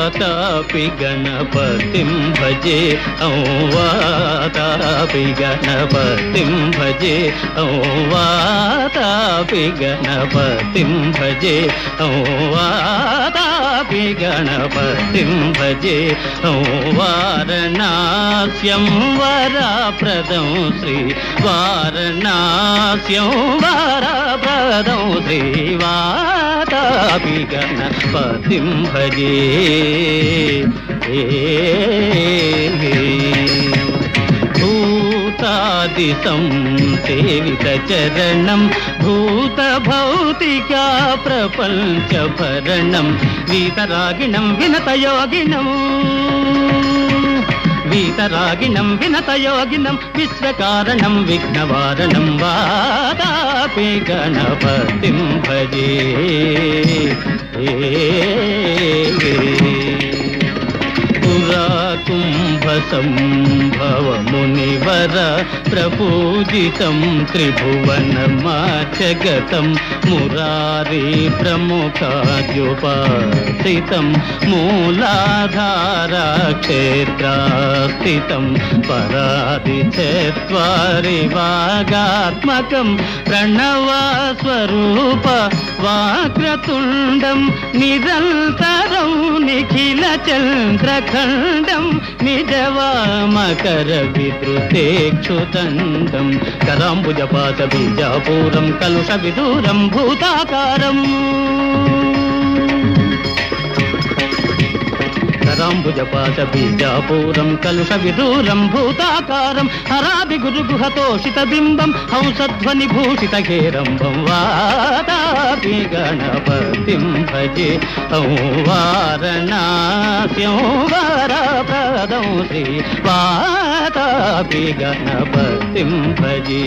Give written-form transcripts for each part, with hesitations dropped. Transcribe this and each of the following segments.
वातापि गणपतिं भजे वातापि गणपतिं भजे वातापि गणपतिं भजे वातापि गणपतिं भजे वारणास्यं वरप्रदं श्री वारणास्यं वरप्रदं श्री वातापि गणपतिं भजे भूतादिशं सेवितचरणं भूतभौतिका प्रपञ्चभरणं वीतरागिणं विनतयोगिनं वीतरागिणं विनतयोगिनं विश्वकारणं विघ्नवारणं वातापि गणपतिं भजे कुम्भसंभव मुनिवर प्रपूजितं त्रिभुवनमाचगतं मुरारी प्रमुखाद्युपासितं मूलाधारा क्षेत्रास्थितं परादिचत्वारि वागात्मकं प्रणवस्वरूप वाक्रतुण्डं निरन्तरं निखिलचन्द्रखण्डं निजवामकरविद्रुतेक्षुदण्डं कराम्बुजपाशबीजापूरं कलुषविदूरं भूताकारम् कराम्बुजपाशबीजापूरं कलुषविदूरं भूताकारं हराभिगुरुगुहतोषितबिम्बं हंसध्वनिभूषितघेरम्बं वातापि गणपतिं भजे वारणास्यं वरप्रदं श्री वातापि गणपतिं भजे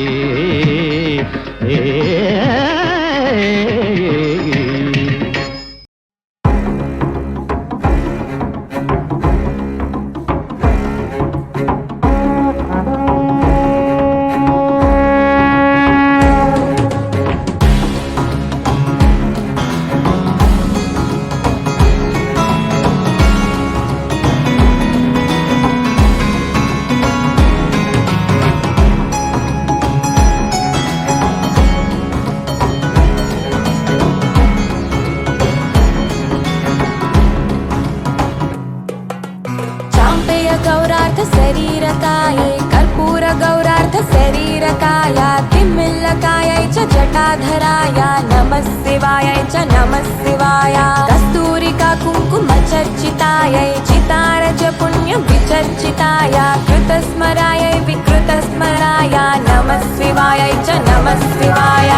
शरीरकायै कर्पूर गौरार्थ शरीरकाय किम्मिल्लकायै च जटाधराय नमः शिवायै च नमः शिवाय कस्तूरिका कुङ्कुम चर्चितायै चितारज पुण्य विचर्चिताय कृतस्मरायै विकृतस्मराय नमः शिवायै च नमः शिवाय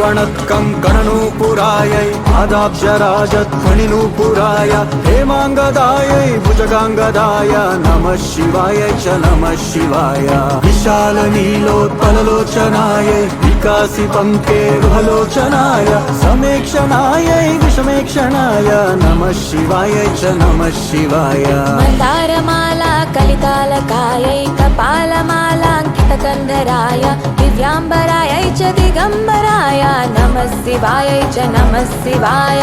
कणत्कङ्कणनूपुरायै आदाब्जराजध्वनिनूपुराय हेमाङ्गदायै भुजगाङ्गदाय नमः शिवायै च नमः शिवाय विशालनीलोत्पललोचनायै विकासिपङ्केरुहलोचनाय समेक्षणायै विषमेक्षणाय नमः शिवायै च नमः शिवाय मन्दारमाला कलितालकायै कपालमालाङ्कितकन्धराय दिव्याम्बरायै च दिगम्बराय नमः शिवायै च नमः शिवाय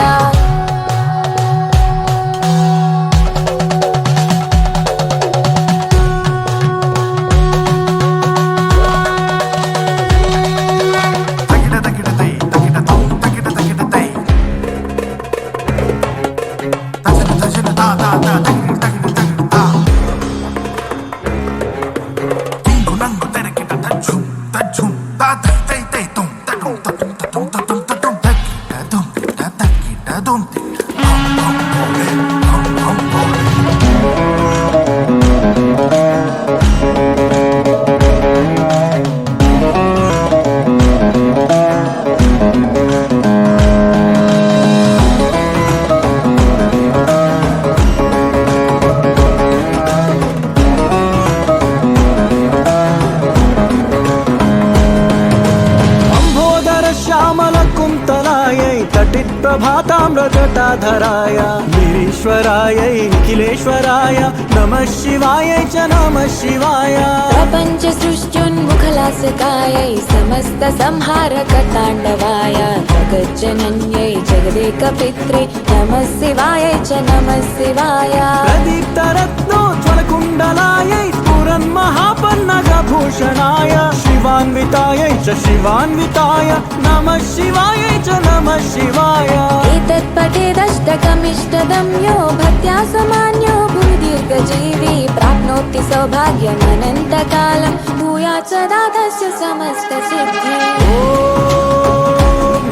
सर्वेश्वरायै निखिलेश्वराय नमः शिवायै च नमः शिवाय प्रपञ्च सृष्ट्युन्मुखलासकायै समस्त संहारकताण्डवाय जगज्जनन्यै जगदेकपित्रे नमः शिवायै च नमः शिवाय प्रदीप्तरत्नोज्ज्वलकुण्डलायै स्फुरन्महापन्नगभूषणाय शिवान्वितायै च शिवान्विताय नमः शिवायै च नमः शिवाय एतत् पठेदष्टकमिष्टदं यो भक्त्या समान्यो भूदीर्घजीवी प्राप्नोति सौभाग्यमनन्तकालं भूयात् सदा तस्य समस्तसिद्धिः ॐ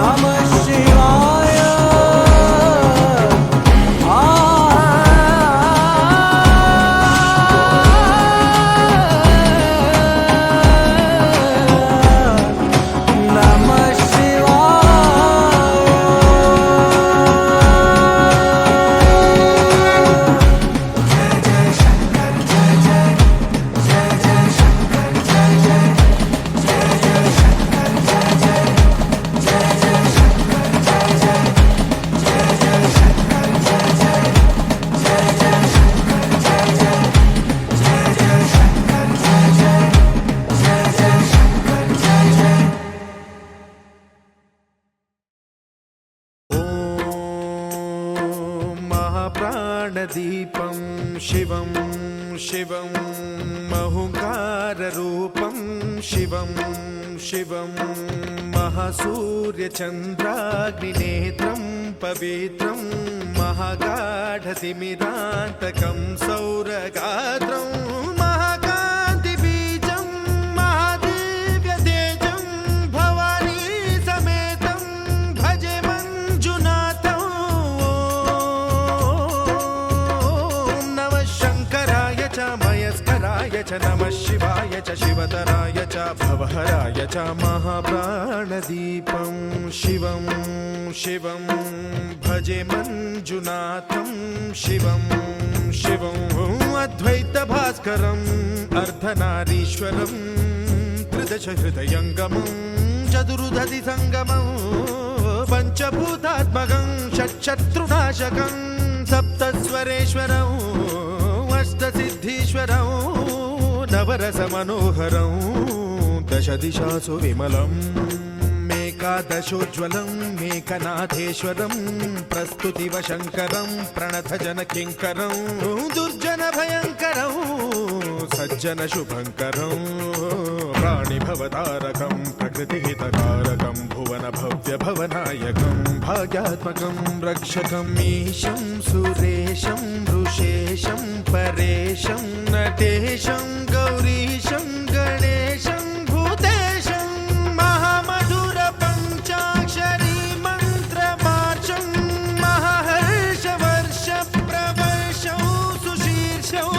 नमः शिवाय प्राणदीपं शिवं शिवं महुकाररूपं शिवं शिवं महासूर्यचन्द्राग्निनेत्रं पवित्रं महागाढतिमिरान्तकं सौरगात्रं महाकान्तिबीजं महादिव्यतेजं भवानी समेतं भजे मञ्जुनाथं मयस्कराय च नमः शिवाय च शिवतराय च भवहराय च महाप्राणदीपं शिवं शिवं भजे मञ्जुनाथं शिवं शिवं अद्वैतभास्करम् अर्धनारीश्वरं त्रिदशहृदयङ्गमं चतुर्दधिसङ्गमं पञ्चभूतात्मकं षट्शत्रुनाशकं सप्तस्वरेश्वरं अष्टसिद्धीश्वरं नवरसमनोहरं दशदिशासु विमलम् एकादशोज्ज्वलं मेकनाथेश्वरं प्रस्तुतिवशङ्करं प्रणतजनकिङ्करं दुर्जनभयङ्करं सज्जनशुभङ्करं प्राणिभवतारकं प्रकृतिहितकारकं भुवनभव्यभवनायकं भाग्यात्मकं रक्षकं ईशं सुरेशं ऋषेशं परेशं नटेशं गौरीशं गणेशं भूतेशं महामधुरपञ्चाक्षरी मन्त्रमार्चं महाहर्षवर्षप्रवर्षं सुशीर्षं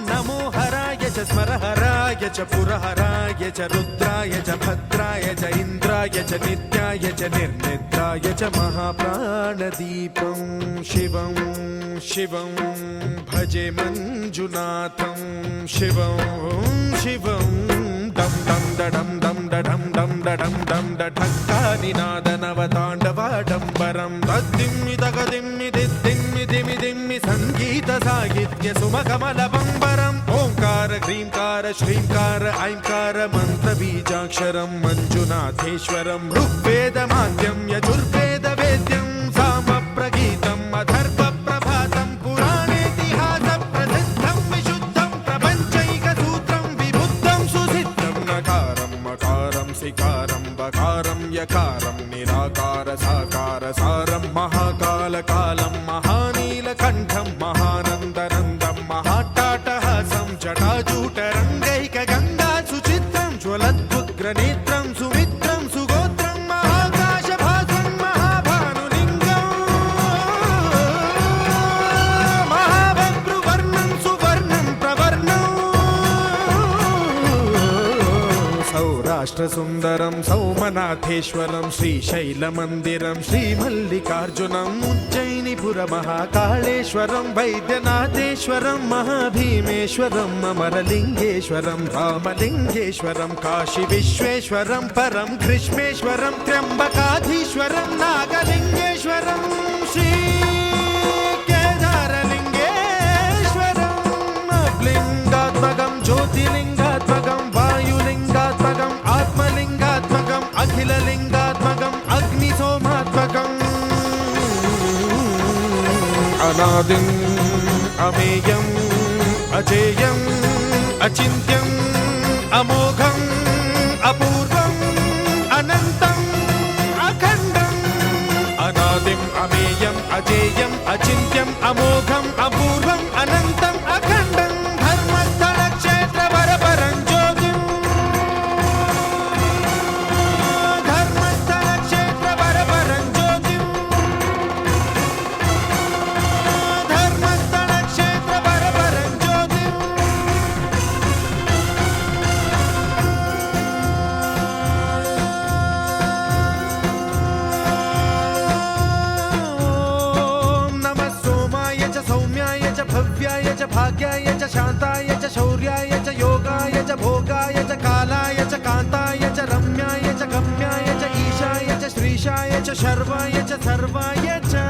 नमो हराय च स्मरहराय च पुरहराय च रुद्राय च भद्राय च इन्द्राय च नित्याय च निर्निद्राय च महाप्राणदीपं शिवं शिवं भजे मञ्जुनाथं शिवं शिवं डं डं डडं डं डडं डं डडं डं डढक्कानिनादनवताण्डवाडम्बरं तद्दिम्मि तगदिम्मि दिद्दिम्मि दिमि दिम्मि सङ्गीतसाहित्य सुमकमलबम्बरम् ओङ्कार ह्रीङ्कार श्रीङ्कार ऐङ्कार मन्त्रबीजाक्षरं मञ्जुनाथेश्वरं ऋग्वेदमाद्यं यजुर्वेदवेद्यं सामप्रगीतम् अथर्वप्रभातं पुराणेतिहासप्रसिद्धं विशुद्धं प्रपञ्चैकसूत्रं विबुद्धं सुसिद्धं नकारं मकारं सिकारं बकारं यकारं निराकार साकार सारं महाकालकालं महानीलकण्ठं महानन्दनन्दं महाट्टाटहासं जटाजूटरङ्गैकगङ्गा सुचित्रं ज्वलद्वुग्रनेत्रं सुमित्रं सुगोत्रं महाकाशभासं महाभानुलिङ्गं महाभद्रुवर्णं सुवर्णं प्रवर्णं सौराष्ट्रसुन्दरं सौमनाथेश्वरं श्रीशैलमन्दिरं श्रीमल्लिकार्जुनम् उज्जयिनीपुरमहाकाळेश्वरं वैद्यनाथेश्वरं महाभीमेश्वरं अमरलिङ्गेश्वरं रामलिङ्गेश्वरं काशीविश्वेश्वरं परं ग्रीष्मेश्वरं त्र्यम्बकाधीश्वरं नागलिङ्गेश्वरं श्री అనాదిం అమేయం అజేయం అచింత్యం అమోఘం అపూర్వం అనంతం అఖండం అనాదిం అమేయం అజేయం అచింత్యం అమోఘం అపూర్వం అనంతం అఖండం ధర్మస్థల క్షేత్ర వరపరం జ్యోతిం ధర్మస్థల క్షేత్ర వరపరం జ్యోతిం ధర్మస్థల క్షేత్ర వరపరం జ్యోతిం सौम्याय च भव्याय च भाग्याय च शान्ताय च शौर्याय च योगाय च भोगाय च कालाय च कान्ताय च रम्याय च गम्याय च ईशाय च श्रीशाय च शर्वाय च सर्वाय च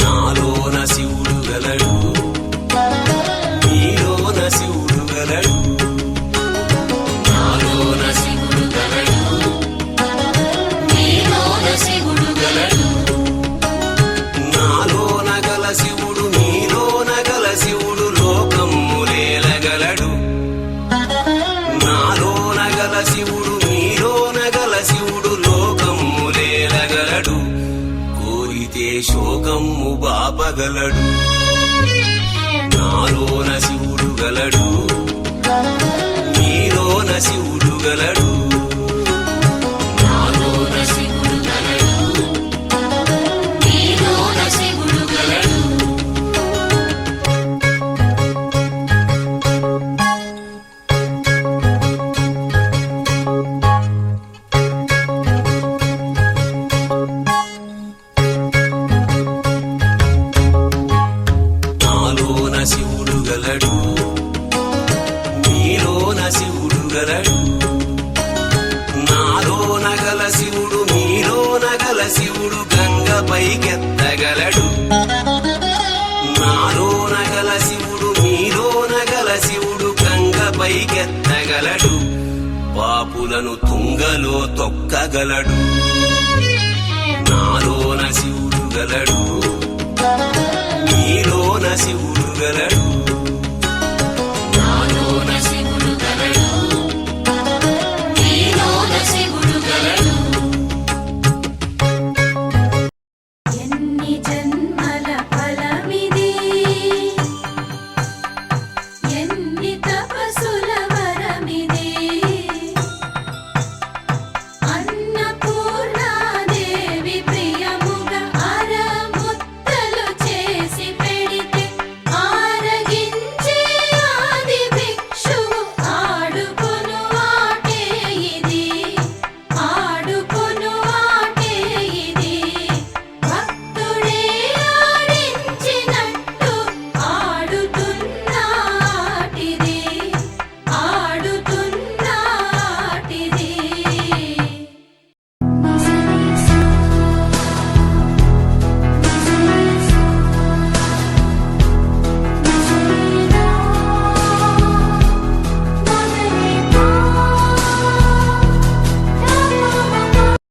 నాలోన శివుడు గలడు నీలోన శివుడు గలడు నాలోన శివుడు గలడు నీలోన శివుడు గలడు నాలోన గల శివుడు నీలోన గల శివుడు లోకమ్ములేలగలడు నాలోన గల శివుడు నీలోన గల శివుడు లోకమ్ములేలగలడు కోరితే శోకమ్ము బాపగలడు నాలోన శివుడు గలడు నీలోన శివుడు గలడు నాలోన శివుడు గలడు నీలోన శివుడు గలడు నాలోన శివుడు గలడు నీలోన శివుడు గలడు నాలోన గల శివుడు నీలోన గల శివుడు గంగ పైకెత్తగలడు నాలోన గల శివుడు నీలోన గల శివుడు గంగ పైకెత్తగలడు పాపులను తుంగలో తొక్కగలడు నాలోన శివుడు గలడు నీలోన శివుడు గలడు